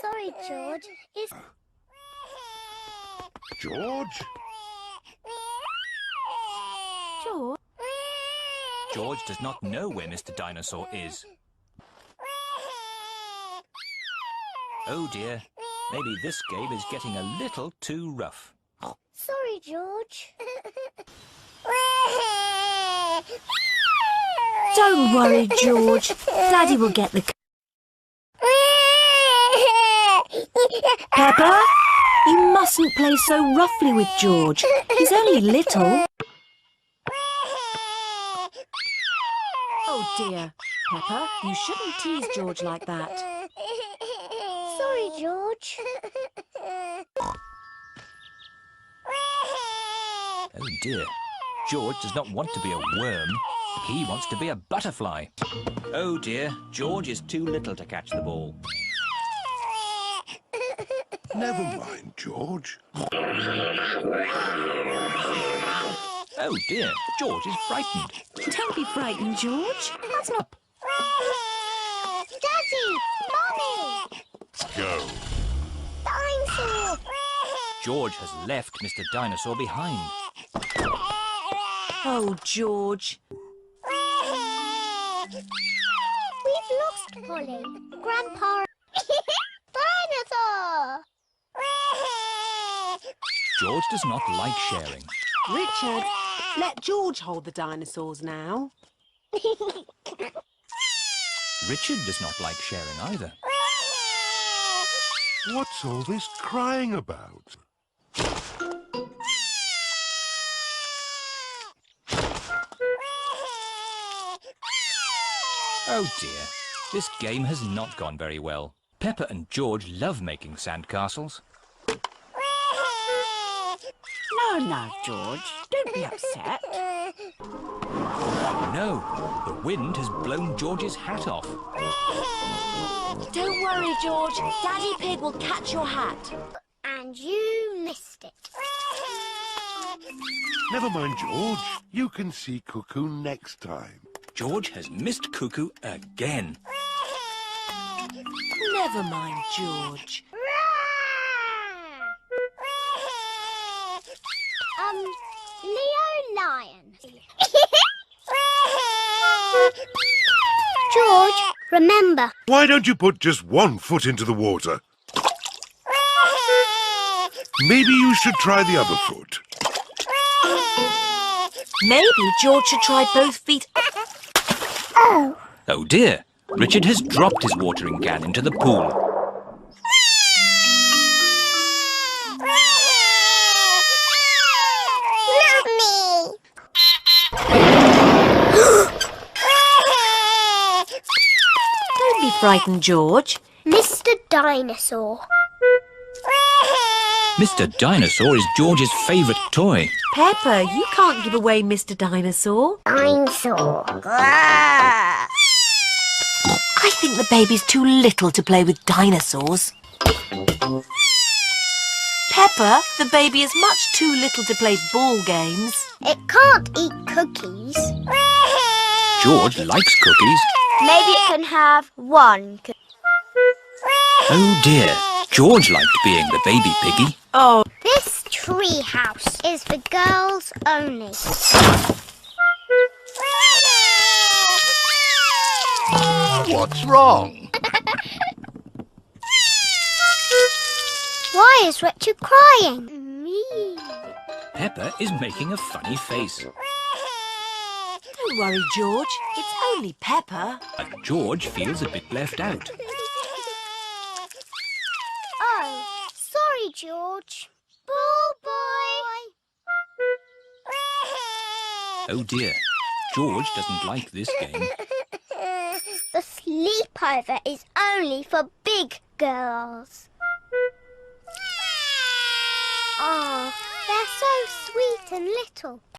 Sorry, George. George? George? George does not know where Mr. Dinosaur is. Oh dear, maybe this game is getting a little too rough. Sorry, George. Don't worry, George. Daddy will get the... Peppa, you mustn't play so roughly with George. He's only little. Oh dear, Peppa, you shouldn't tease George like that. Sorry, George. Oh dear, George does not want to be a worm. He wants to be a butterfly. Oh dear, George is too little to catch the ball. Never mind, George. Oh dear, George is frightened. Don't be frightened, George. That's not... Daddy! Mommy! Go. Dinosaur! George has left Mr. Dinosaur behind. Oh, George. We've lost Polly. Grandpa... Dinosaur! George does not like sharing. Richard, let George hold the dinosaurs now. Richard does not like sharing either. What's all this crying about? Oh dear, this game has not gone very well. Peppa and George love making sandcastles. No, George, don't be upset. No, the wind has blown George's hat off. Don't worry, George. Daddy Pig will catch your hat. And you missed it. Never mind, George. You can see Cuckoo next time. George has missed Cuckoo again. Never mind, George. Leo Lion. George, remember. Why don't you put just one foot into the water? Maybe you should try the other foot. Maybe George should try both feet. Oh dear, Richard has dropped his watering can into the pool. Don't be frightened, George. Mr. Dinosaur. Mr. Dinosaur is George's favourite toy. Peppa, you can't give away Mr. Dinosaur. Dinosaur. I think the baby's too little to play with dinosaurs. Peppa, the baby is much too little to play ball games. It can't eat cookies. George likes cookies. Maybe it can have one cookie. Oh dear, George liked being the baby piggy. Oh, This tree house is for girls only. What's wrong? Why is Richard crying? Me. Peppa is making a funny face. don't worry, George. It's only Peppa. But George feels a bit left out. Oh, sorry, George. Ball boy. Oh dear, George doesn't like this game. The sleepover is only for big girls. Oh, they're so sweet and little.